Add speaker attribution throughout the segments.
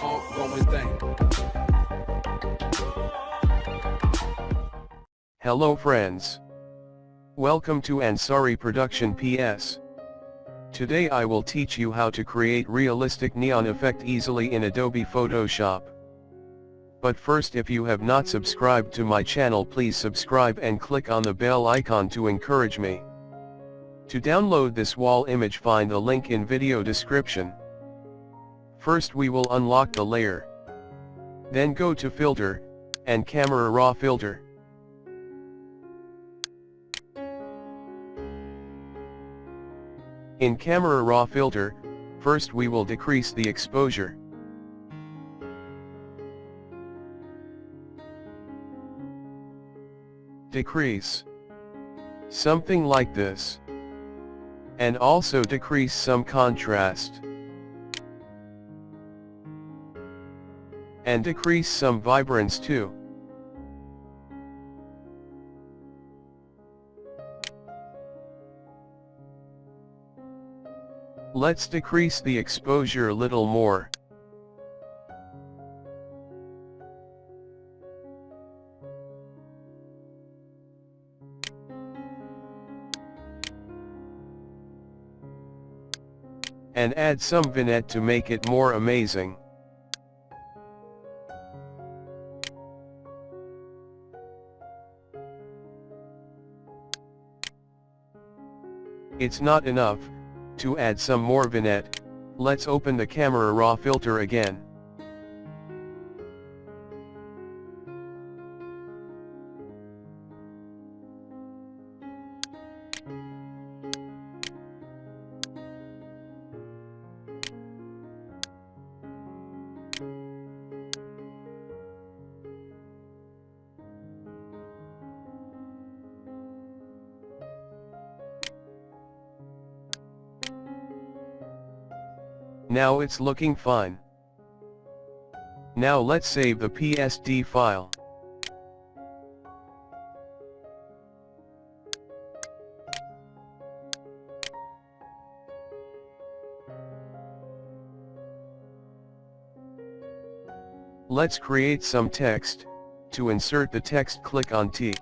Speaker 1: ongoing thing.
Speaker 2: Hello friends. Welcome to Ansari Production PS. Today I will teach you how to create realistic neon effect easily in Adobe Photoshop. But first, if you have not subscribed to my channel, please subscribe and click on the bell icon to encourage me. To download this wall image, find the link in video description. First we will unlock the layer. Then go to Filter, and Camera Raw Filter. In Camera Raw Filter, first we will decrease the exposure. Decrease something like this. And also decrease some contrast. And decrease some vibrance too. Let's decrease the exposure a little more. And add some vignette to make it more amazing. It's not enough. To add some more vignette, let's open the Camera Raw filter again. Now it's looking fine. Now let's save the PSD file. Let's create some text. To insert the text, click on T.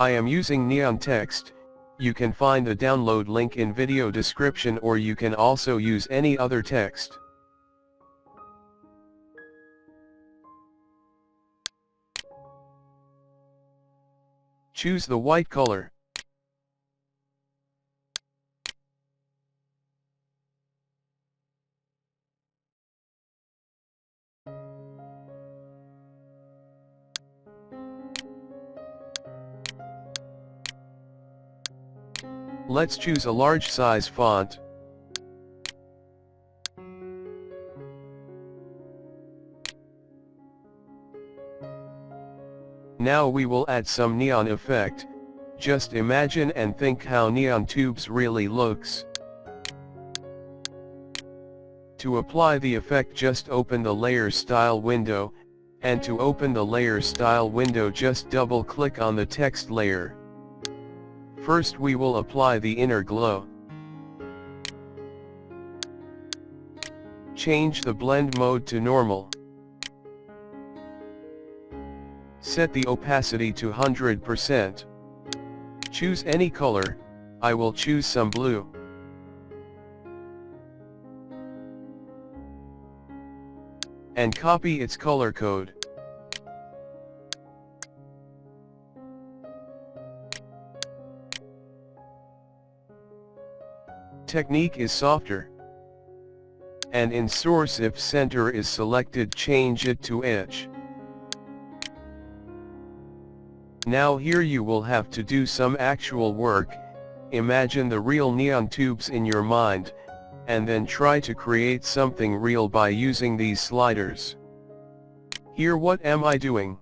Speaker 2: I am using neon text. You can find the download link in video description, or you can also use any other text. Choose the white color. Let's choose a large size font. Now we will add some neon effect. Just imagine and think how neon tubes really looks. To apply the effect, just open the Layer Style window, and to open the Layer Style window, just double click on the text layer. First we will apply the inner glow. Change the blend mode to normal. Set the opacity to 100%. Choose any color. I will choose some blue. And copy its color code. Technique is softer. And in source, if center is selected, change it to edge. Now here you will have to do some actual work. Imagine the real neon tubes in your mind, and then try to create something real by using these sliders. Here what am I doing?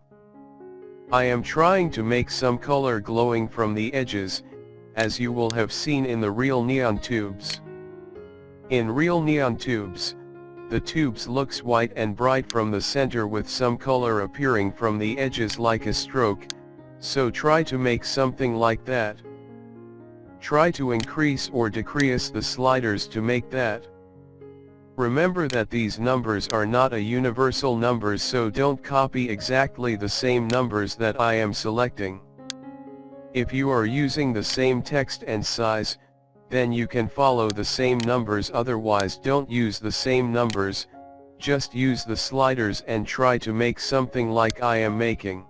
Speaker 2: I am trying to make some color glowing from the edges, as you will have seen in the real neon tubes. In real neon tubes, the tubes looks white and bright from the center with some color appearing from the edges like a stroke, so try to make something like that. Try to increase or decrease the sliders to make that. Remember that these numbers are not a universal numbers, so don't copy exactly the same numbers that I am selecting. If you are using the same text and size, then you can follow the same numbers, otherwise don't use the same numbers, just use the sliders and try to make something like I am making.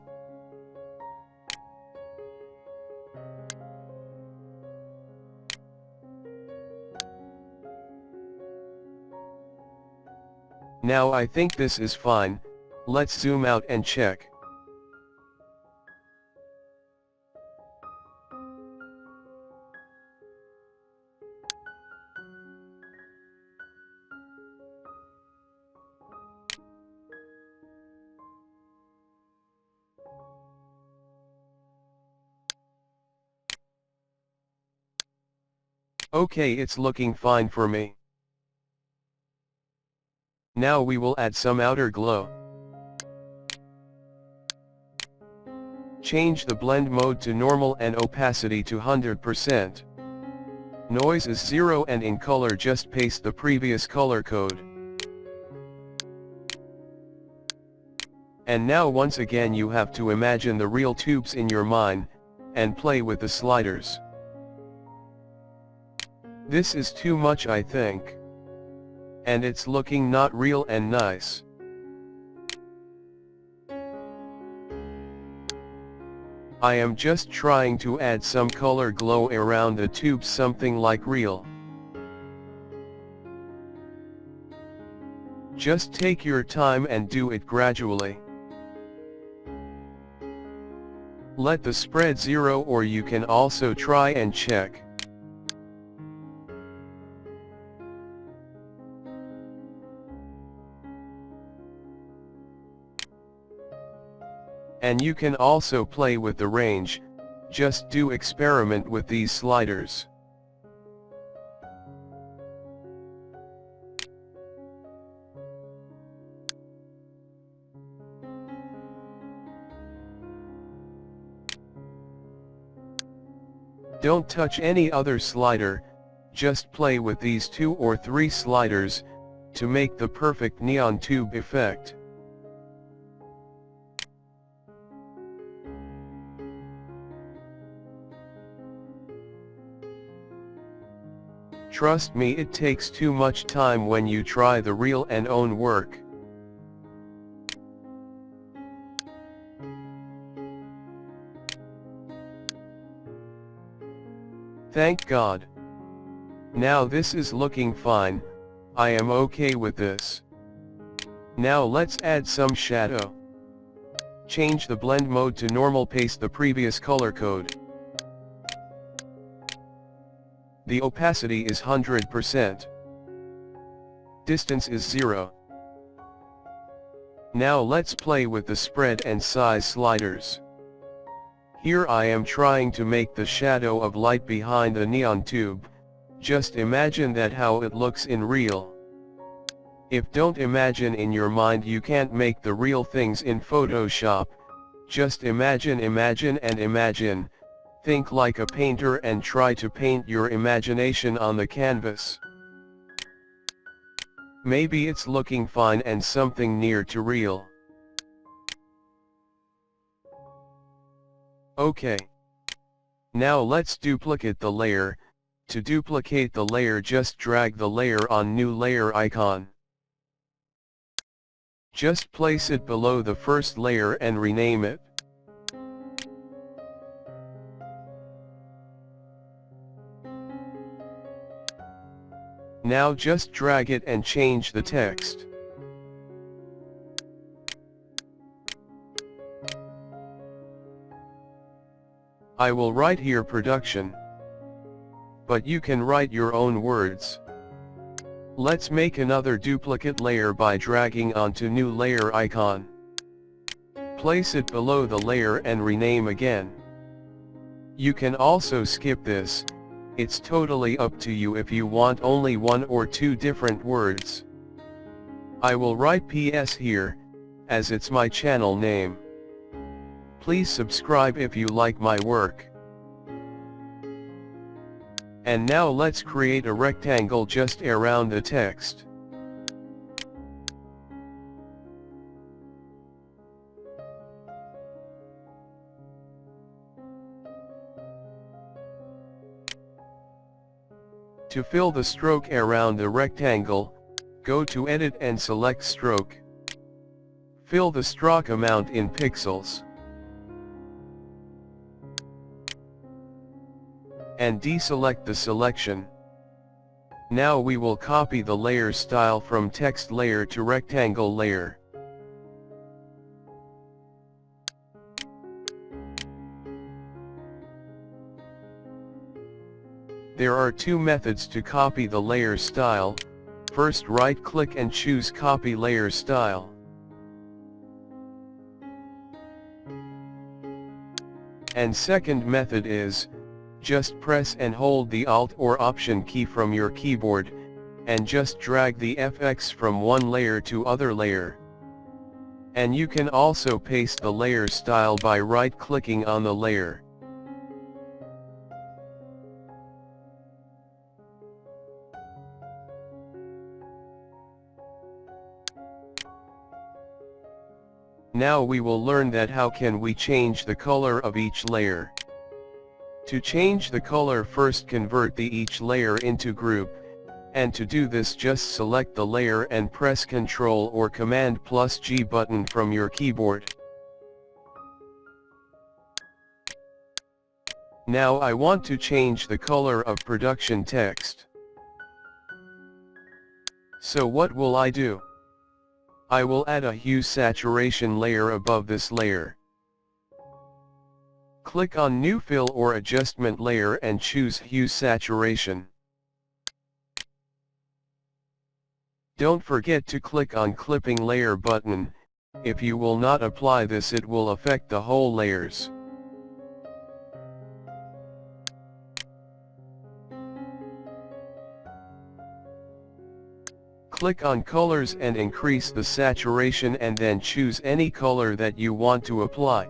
Speaker 2: Now I think this is fine, let's zoom out and check. Okay, it's looking fine for me. Now we will add some outer glow. Change the blend mode to normal and opacity to 100%. Noise is 0 and in color just paste the previous color code. And now once again you have to imagine the real tubes in your mind, and play with the sliders. This is too much, I think. And it's looking not real and nice. I am just trying to add some color glow around the tubes, something like real. Just take your time and do it gradually. Let the spread 0, or you can also try and check. And you can also play with the range, just do experiment with these sliders. Don't touch any other slider, just play with these 2 or 3 sliders, to make the perfect neon tube effect. Trust me, it takes too much time when you try the real and own work. Thank God. Now this is looking fine, I am okay with this. Now let's add some shadow. Change the blend mode to normal, paste the previous color code. The opacity is 100%. Distance is 0. Now let's play with the spread and size sliders. Here I am trying to make the shadow of light behind the neon tube. Just imagine that how it looks in real. If don't imagine in your mind, you can't make the real things in Photoshop. Just imagine and imagine. Think like a painter and try to paint your imagination on the canvas. Maybe it's looking fine and something near to real. Okay. Now let's duplicate the layer. To duplicate the layer, just drag the layer on new layer icon. Just place it below the first layer and rename it. Now just drag it and change the text. I will write here production. But you can write your own words. Let's make another duplicate layer by dragging onto new layer icon. Place it below the layer and rename again. You can also skip this. It's totally up to you if you want only 1 or 2 different words. I will write PS here, as it's my channel name. Please subscribe if you like my work. And now let's create a rectangle just around the text. To fill the stroke around the rectangle, go to Edit and select Stroke. Fill the stroke amount in pixels. And deselect the selection. Now we will copy the layer style from text layer to rectangle layer. There are two methods to copy the layer style. First, right-click and choose Copy Layer Style. And second method is, just press and hold the Alt or Option key from your keyboard, and just drag the FX from one layer to other layer. And you can also paste the layer style by right-clicking on the layer. Now we will learn that how can we change the color of each layer. To change the color, first convert each layer into group, and to do this just select the layer and press Ctrl or Command plus G button from your keyboard. Now I want to change the color of production text. So what will I do? I will add a hue saturation layer above this layer. Click on New Fill or Adjustment Layer and choose Hue Saturation. Don't forget to click on Clipping Layer button. If you will not apply this, it will affect the whole layers. Click on Colors and increase the saturation, and then choose any color that you want to apply.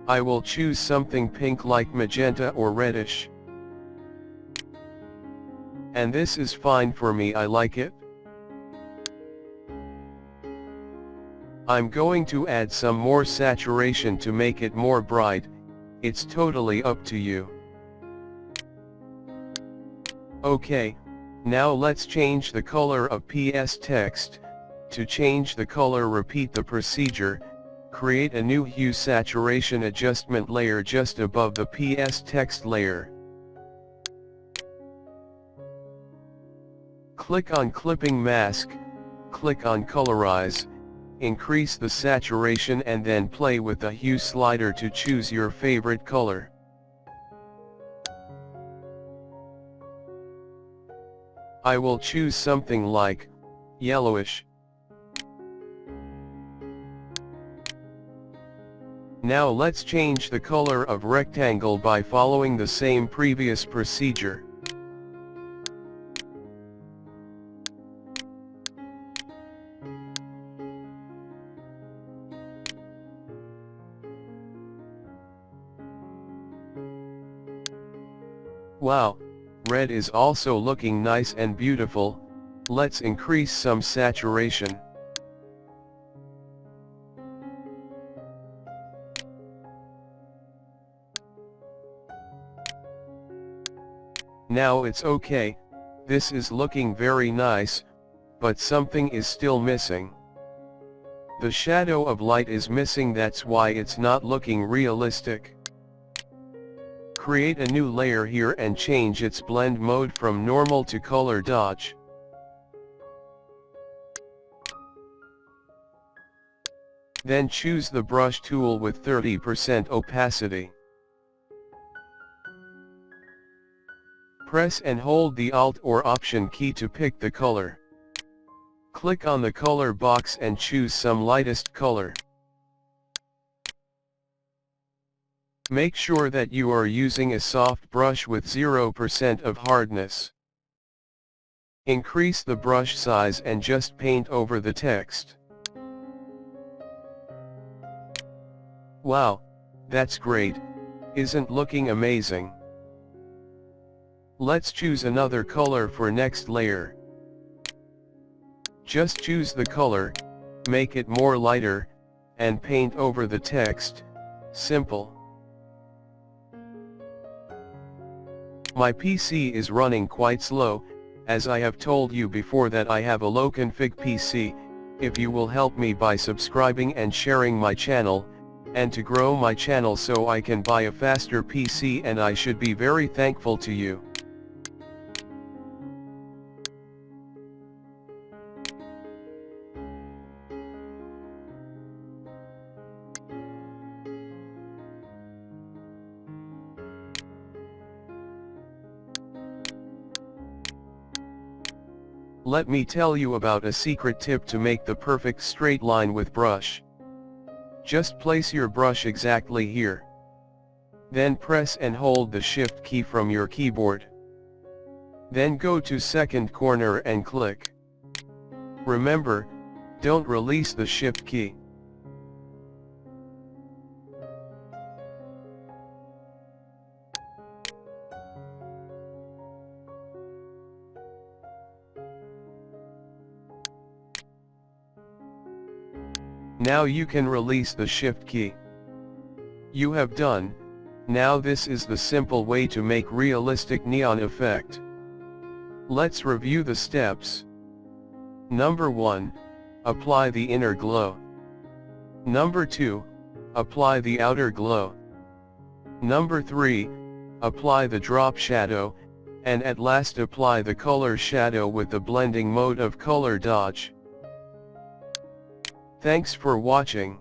Speaker 2: I will choose something pink like magenta or reddish. And this is fine for me, I like it. I'm going to add some more saturation to make it more bright. It's totally up to you. Okay, now let's change the color of PS text. To change the color, repeat the procedure. Create a new hue saturation adjustment layer just above the PS text layer. Click on Clipping Mask, click on Colorize, increase the saturation and then play with the hue slider to choose your favorite color. I will choose something like yellowish. Now let's change the color of rectangle by following the same previous procedure. Wow, red is also looking nice and beautiful. Let's increase some saturation. Now it's okay, this is looking very nice, but something is still missing. The shadow of light is missing, that's why it's not looking realistic. Create a new layer here and change its blend mode from normal to color dodge. Then choose the brush tool with 30% opacity. Press and hold the Alt or Option key to pick the color. Click on the color box and choose some lightest color. Make sure that you are using a soft brush with 0% of hardness. Increase the brush size and just paint over the text. Wow, that's great, isn't looking amazing? Let's choose another color for next layer. Just choose the color, make it more lighter, and paint over the text. Simple. My PC is running quite slow, as I have told you before that I have a low config PC. If you will help me by subscribing and sharing my channel, and to grow my channel so I can buy a faster PC, and I should be very thankful to you. Let me tell you about a secret tip to make the perfect straight line with brush. Just place your brush exactly here. Then press and hold the Shift key from your keyboard. Then go to second corner and click. Remember, don't release the Shift key. Now you can release the Shift key. You have done. Now this is the simple way to make realistic neon effect. Let's review the steps. Number 1, apply the inner glow. Number 2, apply the outer glow. Number 3, apply the drop shadow, and at last apply the color shadow with the blending mode of color dodge. Thanks for watching.